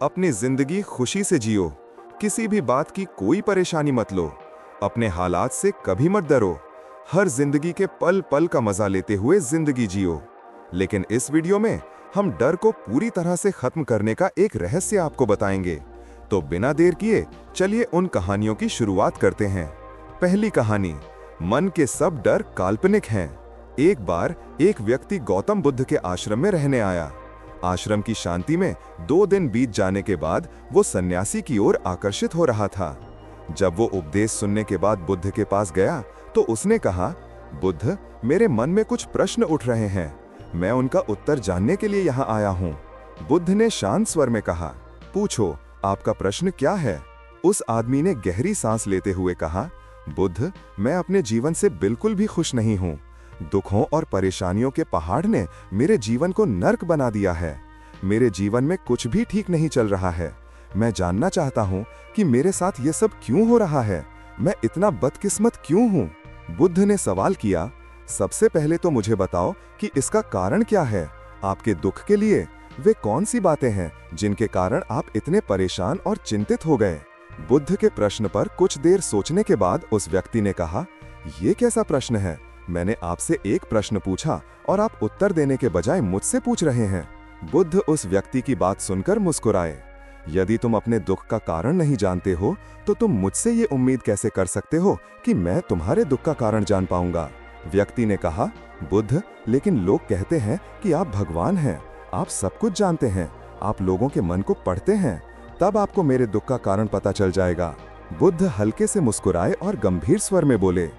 अपनी जिंदगी खुशी से जियो, किसी भी बात की कोई परेशानी मत लो, अपने हालात से कभी मत डरो, हर जिंदगी के पल पल का मजा लेते हुए जिंदगी जियो। लेकिन इस वीडियो में हम डर को पूरी तरह से खत्म करने का एक रहस्य आपको बताएंगे। तो बिना देर किए चलिए उन कहानियों की शुरुआत करते हैं। पहली कहानी, मन के सब डर काल्पनिक हैं। एक बार एक व्यक्ति गौतम बुद्ध के आश्रम में रहने आया। आश्रम की शांति में 2 दिन बीत जाने के बाद वो सन्यासी की ओर आकर्षित हो रहा था। जब वो उपदेश सुनने के बाद बुद्ध के पास गया तो उसने कहा, बुद्ध, मेरे मन में कुछ प्रश्न उठ रहे हैं, मैं उनका उत्तर जानने के लिए यहाँ आया हूँ। बुद्ध ने शांत स्वर में कहा, पूछो, आपका प्रश्न क्या है? उस आदमी ने गहरी सांस लेते हुए कहा, बुद्ध, मैं अपने जीवन से बिल्कुल भी खुश नहीं हूँ। दुखों और परेशानियों के पहाड़ ने मेरे जीवन को नर्क बना दिया है। मेरे जीवन में कुछ भी ठीक नहीं चल रहा है। मैं जानना चाहता हूँ कि मेरे साथ ये सब क्यों हो रहा है। मैं इतना बदकिस्मत क्यों हूँ? बुद्ध ने सवाल किया, सबसे पहले तो मुझे बताओ कि इसका कारण क्या है। आपके दुख के लिए वे कौन सी बातें हैं जिनके कारण आप इतने परेशान और चिंतित हो गए? बुद्ध के प्रश्न पर कुछ देर सोचने के बाद उस व्यक्ति ने कहा, ये कैसा प्रश्न है? मैंने आपसे एक प्रश्न पूछा और आप उत्तर देने के बजाय मुझसे पूछ रहे हैं। बुद्ध उस व्यक्ति की बात सुनकर मुस्कुराए। यदि तुम अपने दुख का कारण नहीं जानते हो तो तुम मुझसे ये उम्मीद कैसे कर सकते हो कि मैं तुम्हारे दुख का कारण जान पाऊंगा? व्यक्ति ने कहा, बुद्ध, लेकिन लोग कहते हैं कि आप भगवान हैं, आप सब कुछ जानते हैं, आप लोगों के मन को पढ़ते हैं, तब आपको मेरे दुख का कारण पता चल जाएगा। बुद्ध हल्के से मुस्कुराए और गंभीर स्वर में बोले,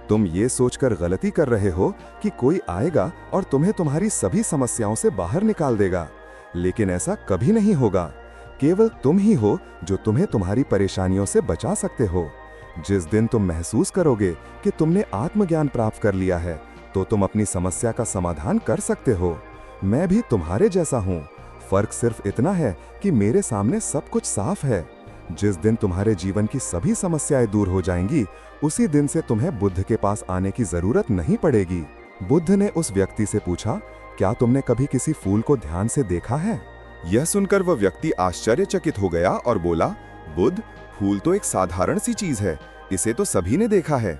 तुम ये सोचकर गलती कर रहे हो कि कोई आएगा और तुम्हें तुम्हारी सभी समस्याओं से बाहर निकाल देगा, लेकिन ऐसा कभी नहीं होगा। केवल तुम ही हो जो तुम्हें तुम्हारी परेशानियों से बचा सकते हो। जिस दिन तुम महसूस करोगे कि तुमने आत्मज्ञान प्राप्त कर लिया है तो तुम अपनी समस्या का समाधान कर सकते हो। मैं भी तुम्हारे जैसा हूँ, फर्क सिर्फ इतना है कि मेरे सामने सब कुछ साफ है। जिस दिन तुम्हारे जीवन की सभी समस्याएं दूर हो जाएंगी, उसी दिन से तुम्हें बुद्ध के पास आने की जरूरत नहीं पड़ेगी। बुद्ध ने उस व्यक्ति से पूछा, क्या तुमने कभी किसी फूल को ध्यान से देखा है? यह सुनकर वह व्यक्ति आश्चर्यचकित हो गया और बोला, बुद्ध, फूल तो एक साधारण सी चीज है, इसे तो सभी ने देखा है।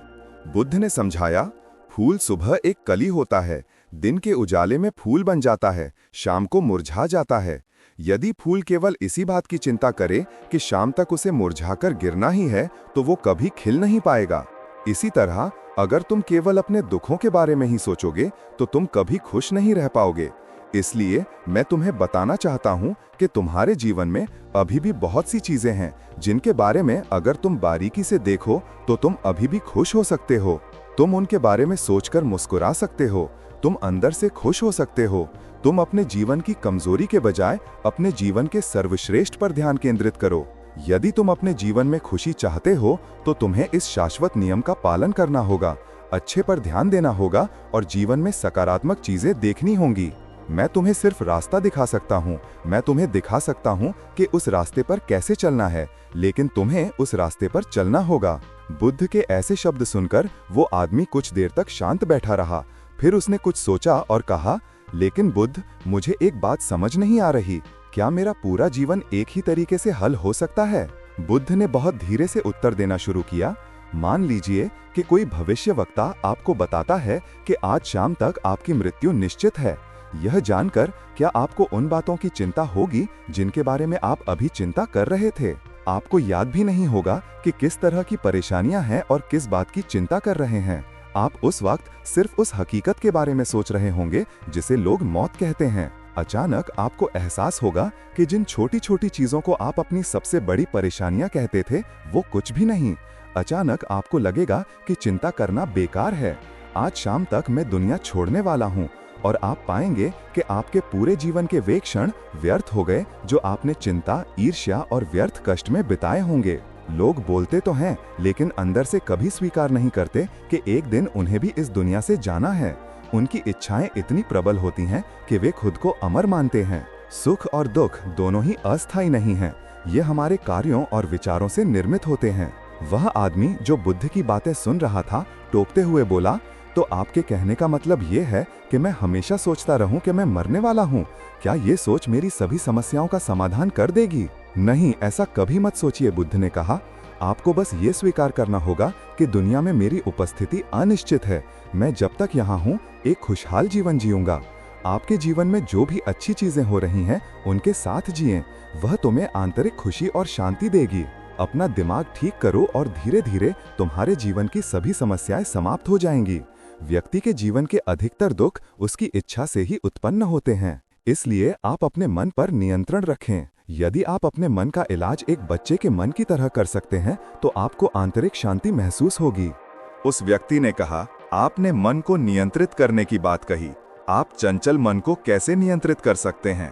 बुद्ध ने समझाया, फूल सुबह एक कली होता है, दिन के उजाले में फूल बन जाता है, शाम को मुरझा जाता है। यदि फूल केवल इसी बात की चिंता करे कि शाम तक उसे मुरझाकर गिरना ही है तो वो कभी खिल नहीं पाएगा। इसी तरह अगर तुम केवल अपने दुखों के बारे में ही सोचोगे तो तुम कभी खुश नहीं रह पाओगे। इसलिए मैं तुम्हें बताना चाहता हूँ कि तुम्हारे जीवन में अभी भी बहुत सी चीजें हैं जिनके बारे में अगर तुम बारीकी से देखो तो तुम अभी भी खुश हो सकते हो। तुम उनके बारे में सोचकर मुस्कुरा सकते हो, तुम अंदर से खुश हो सकते हो। तुम अपने जीवन की कमजोरी के बजाय अपने जीवन के सर्वश्रेष्ठ पर ध्यान केंद्रित करो। यदि तुम अपने जीवन में खुशी चाहते हो तो तुम्हें इस शाश्वत नियम का पालन करना होगा, अच्छे पर ध्यान देना होगा और जीवन में सकारात्मक चीजें देखनी होंगी। मैं तुम्हें सिर्फ रास्ता दिखा सकता हूँ, मैं तुम्हें दिखा सकता हूँ कि उस रास्ते पर कैसे चलना है, लेकिन तुम्हें उस रास्ते पर चलना होगा। बुद्ध के ऐसे शब्द सुनकर वो आदमी कुछ देर तक शांत बैठा रहा। फिर उसने कुछ सोचा और कहा, लेकिन बुद्ध, मुझे एक बात समझ नहीं आ रही, क्या मेरा पूरा जीवन एक ही तरीके से हल हो सकता है? बुद्ध ने बहुत धीरे से उत्तर देना शुरू किया, मान लीजिए कि कोई भविष्यवक्ता आपको बताता है कि आज शाम तक आपकी मृत्यु निश्चित है। यह जानकर क्या आपको उन बातों की चिंता होगी जिनके बारे में आप अभी चिंता कर रहे थे? आपको याद भी नहीं होगा कि किस तरह की परेशानियां हैं और किस बात की चिंता कर रहे हैं। आप उस वक्त सिर्फ उस हकीकत के बारे में सोच रहे होंगे जिसे लोग मौत कहते हैं। अचानक आपको एहसास होगा कि जिन छोटी छोटी चीजों को आप अपनी सबसे बड़ी परेशानियां कहते थे वो कुछ भी नहीं। अचानक आपको लगेगा कि चिंता करना बेकार है। आज शाम तक मैं दुनिया छोड़ने वाला हूँ और आप पाएंगे कि आपके पूरे जीवन के वे क्षण व्यर्थ हो गए जो आपने चिंता, ईर्ष्या और व्यर्थ कष्ट में बिताए होंगे। लोग बोलते तो हैं लेकिन अंदर से कभी स्वीकार नहीं करते कि एक दिन उन्हें भी इस दुनिया से जाना है। उनकी इच्छाएं इतनी प्रबल होती हैं कि वे खुद को अमर मानते हैं। सुख और दुख दोनों ही अस्थायी नहीं हैं, ये हमारे कार्यों और विचारों से निर्मित होते हैं। वह आदमी जो बुद्ध की बातें सुन रहा था टोकते हुए बोला, तो आपके कहने का मतलब ये है कि मैं हमेशा सोचता रहूं कि मैं मरने वाला हूं? क्या ये सोच मेरी सभी समस्याओं का समाधान कर देगी? नहीं, ऐसा कभी मत सोचिए, बुद्ध ने कहा। आपको बस ये स्वीकार करना होगा कि दुनिया में मेरी उपस्थिति अनिश्चित है। मैं जब तक यहाँ हूँ एक खुशहाल जीवन जीऊंगा। आपके जीवन में जो भी अच्छी चीजें हो रही हैं उनके साथ जिएं। वह तुम्हें आंतरिक खुशी और शांति देगी। अपना दिमाग ठीक करो और धीरे धीरे तुम्हारे जीवन की सभी समस्याएं समाप्त हो जाएंगी। व्यक्ति के जीवन के अधिकतर दुख उसकी इच्छा से ही उत्पन्न होते हैं। इसलिए आप अपने मन पर नियंत्रण रखें। यदि आप अपने मन का इलाज एक बच्चे के मन की तरह कर सकते हैं तो आपको आंतरिक शांति महसूस होगी। उस व्यक्ति ने कहा, आपने मन को नियंत्रित करने की बात कही। आप चंचल मन को कैसे नियंत्रित कर सकते हैं?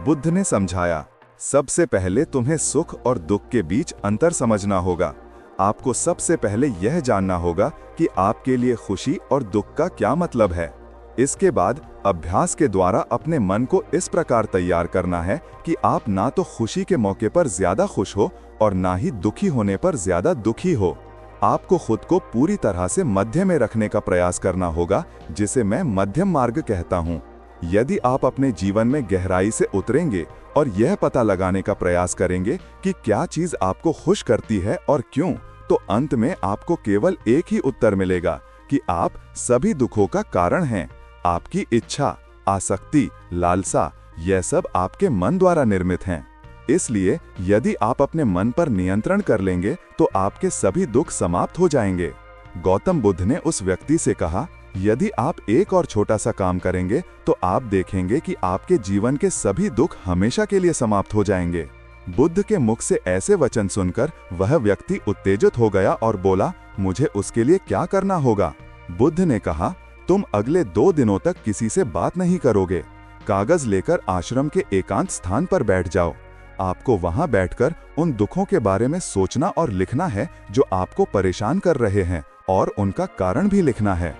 बुद्ध ने समझाया, सबसे पहले तुम्हें सुख और दुख के बीच अंतर समझना होगा। आपको सबसे पहले यह जानना होगा कि आपके लिए खुशी और दुख का क्या मतलब है। इसके बाद अभ्यास के द्वारा अपने मन को इस प्रकार तैयार करना है कि आप ना तो खुशी के मौके पर ज्यादा खुश हो और ना ही दुखी होने पर ज्यादा दुखी हो। आपको खुद को पूरी तरह से मध्य में रखने का प्रयास करना होगा, जिसे मैं मध्यम मार्ग कहता हूँ। यदि आप अपने जीवन में गहराई से उतरेंगे और यह पता लगाने का प्रयास करेंगे कि क्या चीज आपको खुश करती है और क्यों, तो अंत में आपको केवल एक ही उत्तर मिलेगा कि आप सभी दुखों का कारण हैं। आपकी इच्छा, आसक्ति, लालसा, यह सब आपके मन द्वारा निर्मित हैं। इसलिए यदि आप अपने मन पर नियंत्रण कर लेंगे तो आपके सभी दुख समाप्त हो जाएंगे। गौतम बुद्ध ने उस व्यक्ति से कहा, यदि आप एक और छोटा सा काम करेंगे तो आप देखेंगे कि आपके जीवन के सभी दुख हमेशा के लिए समाप्त हो जाएंगे। बुद्ध के मुख से ऐसे वचन सुनकर वह व्यक्ति उत्तेजित हो गया और बोला, मुझे उसके लिए क्या करना होगा? बुद्ध ने कहा, तुम अगले 2 दिनों तक किसी से बात नहीं करोगे। कागज लेकर आश्रम के एकांत स्थान पर बैठ जाओ। आपको वहां बैठकर उन दुखों के बारे में सोचना और लिखना है जो आपको परेशान कर रहे हैं, और उनका कारण भी लिखना है।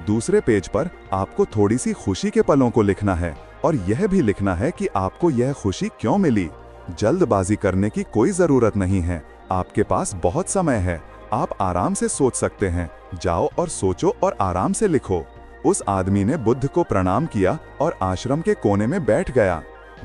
दूसरे पेज पर आपको थोड़ी सी खुशी के पलों को लिखना है और यह भी लिखना है कि आपको यह खुशी क्यों मिली। जल्दबाजी करने की कोई जरूरत नहीं है। आपके पास बहुत समय है। आप आराम से सोच सकते हैं। जाओ और सोचो और आराम से लिखो। उस आदमी ने बुद्ध को प्रणाम किया और आश्रम के कोने में बैठ गया।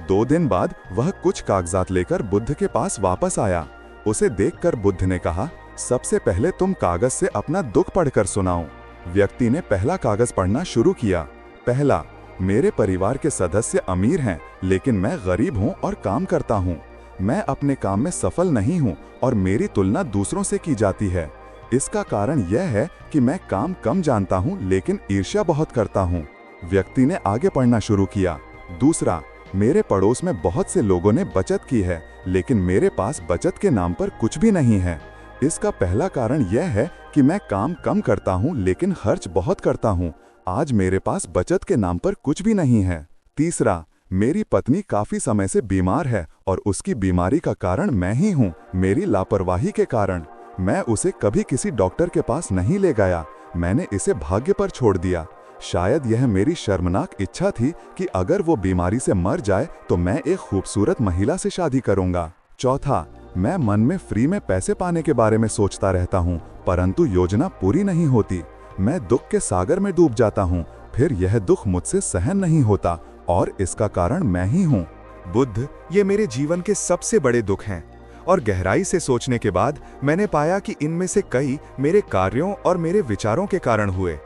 2 दिन बाद वह कुछ कागजात लेकर बुद्ध के पास वापस आया। उसे देखकर बुद्ध ने कहा, सबसे पहले तुम कागज से अपना दुख पढ़कर सुनाओ। व्यक्ति ने पहला कागज पढ़ना शुरू किया। पहला, मेरे परिवार के सदस्य अमीर हैं लेकिन मैं गरीब हूं और काम करता हूं। मैं अपने काम में सफल नहीं हूं और मेरी तुलना दूसरों से की जाती है। इसका कारण यह है कि मैं काम कम जानता हूं लेकिन ईर्ष्या बहुत करता हूं। व्यक्ति ने आगे पढ़ना शुरू किया। दूसरा, मेरे पड़ोस में बहुत से लोगों ने बचत की है लेकिन मेरे पास बचत के नाम पर कुछ भी नहीं है। इसका पहला कारण यह है कि मैं काम कम करता हूं लेकिन खर्च बहुत करता हूं। आज मेरे पास बचत के नाम पर कुछ भी नहीं है। तीसरा, मेरी पत्नी काफी समय से बीमार है और उसकी बीमारी का कारण मैं ही हूं, मेरी लापरवाही के कारण। मैं उसे कभी किसी डॉक्टर के पास नहीं ले गया। मैंने इसे भाग्य पर छोड़ दिया। शायद यह मेरी शर्मनाक इच्छा थी कि अगर वो बीमारी से मर जाए तो मैं एक खूबसूरत महिला से शादी करूंगा। चौथा, मैं मन में फ्री में पैसे पाने के बारे में सोचता रहता हूँ, परंतु योजना पूरी नहीं होती। मैं दुख के सागर में डूब जाता हूँ, फिर यह दुख मुझसे सहन नहीं होता और इसका कारण मैं ही हूँ। बुद्ध, ये मेरे जीवन के सबसे बड़े दुख हैं और गहराई से सोचने के बाद मैंने पाया कि इनमें से कई मेरे कार्यों और मेरे विचारों के कारण हुए।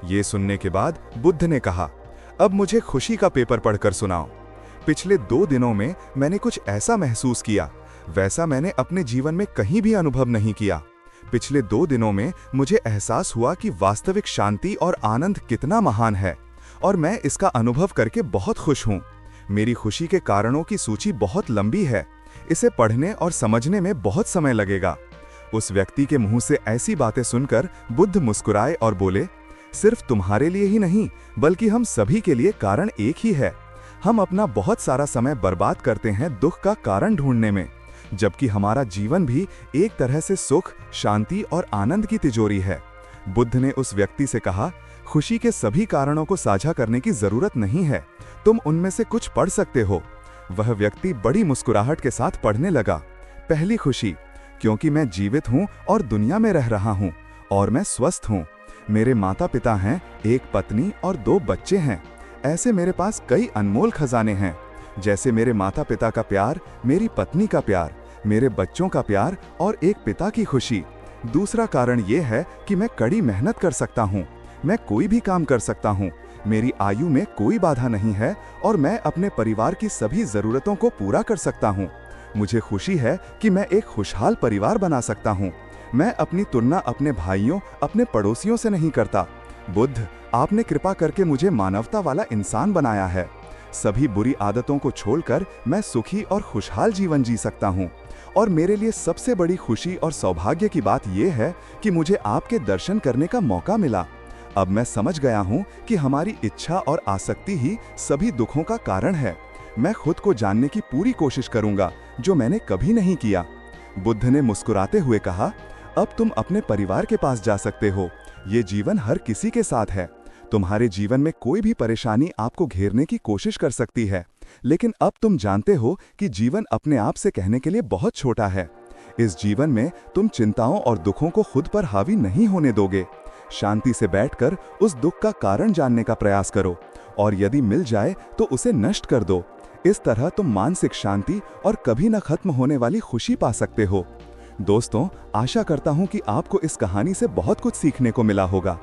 ये सुनने के बाद बुद्ध ने कहा, अब मुझे खुशी का पेपर पढ़कर सुनाओ। पिछले 2 दिनों में मैंने कुछ ऐसा महसूस किया वैसा मैंने अपने जीवन में कहीं भी अनुभव नहीं किया। पिछले 2 दिनों में मुझे एहसास हुआ कि वास्तविक शांति और आनंद कितना महान है और मैं इसका अनुभव करके बहुत खुश हूँ। मेरी खुशी के कारणों की सूची बहुत लंबी है। इसे पढ़ने और समझने में बहुत समय लगेगा। उस व्यक्ति के मुंह से ऐसी बातें सुनकर बुद्ध मुस्कुराए और बोले, सिर्फ तुम्हारे लिए ही नहीं बल्कि हम सभी के लिए कारण एक ही है। हम अपना बहुत सारा समय बर्बाद करते हैं दुख का कारण ढूंढने में, जबकि हमारा जीवन भी एक तरह से सुख, शांति और आनंद की तिजोरी है। बुद्ध ने उस व्यक्ति से कहा, खुशी के सभी कारणों को साझा करने की जरूरत नहीं है, तुम उनमें से कुछ पढ़ सकते हो। वह व्यक्ति बड़ी मुस्कुराहट के साथ पढ़ने लगा। पहली खुशी, क्योंकि मैं जीवित हूं और दुनिया में रह रहा हूं और मैं स्वस्थ हूं। मेरे माता पिता हैं, एक पत्नी और 2 बच्चे हैं। ऐसे मेरे पास कई अनमोल खजाने हैं, जैसे मेरे माता पिता का प्यार, मेरी पत्नी का प्यार, मेरे बच्चों का प्यार और एक पिता की खुशी। दूसरा कारण ये है कि मैं कड़ी मेहनत कर सकता हूँ। मैं कोई भी काम कर सकता हूँ। मेरी आयु में कोई बाधा नहीं है और मैं अपने परिवार की सभी जरूरतों को पूरा कर सकता हूँ। मुझे खुशी है कि मैं एक खुशहाल परिवार बना सकता हूँ। मैं अपनी तुलना अपने भाइयों, अपने पड़ोसियों से नहीं करता। बुद्ध, आपने कृपा करके मुझे मानवता वाला इंसान बनाया है। सभी बुरी आदतों को छोड़कर मैं सुखी और खुशहाल जीवन जी सकता हूँ। और मेरे लिए सबसे बड़ी खुशी और सौभाग्य की बात यह है कि मुझे आपके दर्शन करने का मौका मिला। अब मैं समझ गया हूँ कि हमारी इच्छा और आसक्ति ही सभी दुखों का कारण है। मैं खुद को जानने की पूरी कोशिश करूंगा, जो मैंने कभी नहीं किया। बुद्ध ने मुस्कुराते हुए कहा, अब तुम अपने परिवार के पास जा सकते हो। ये जीवन हर किसी के साथ है। तुम्हारे जीवन में कोई भी परेशानी आपको घेरने की कोशिश कर सकती है, लेकिन अब तुम जानते हो कि जीवन अपने आप से कहने के लिए बहुत छोटा है। इस जीवन में तुम चिंताओं और दुखों को खुद पर हावी नहीं होने दोगे। शांति से बैठकर उस दुख का कारण जानने का प्रयास करो और यदि मिल जाए तो उसे नष्ट कर दो। इस तरह तुम मानसिक शांति और कभी न खत्म होने वाली खुशी पा सकते हो। दोस्तों, आशा करता हूं कि आपको इस कहानी से बहुत कुछ सीखने को मिला होगा।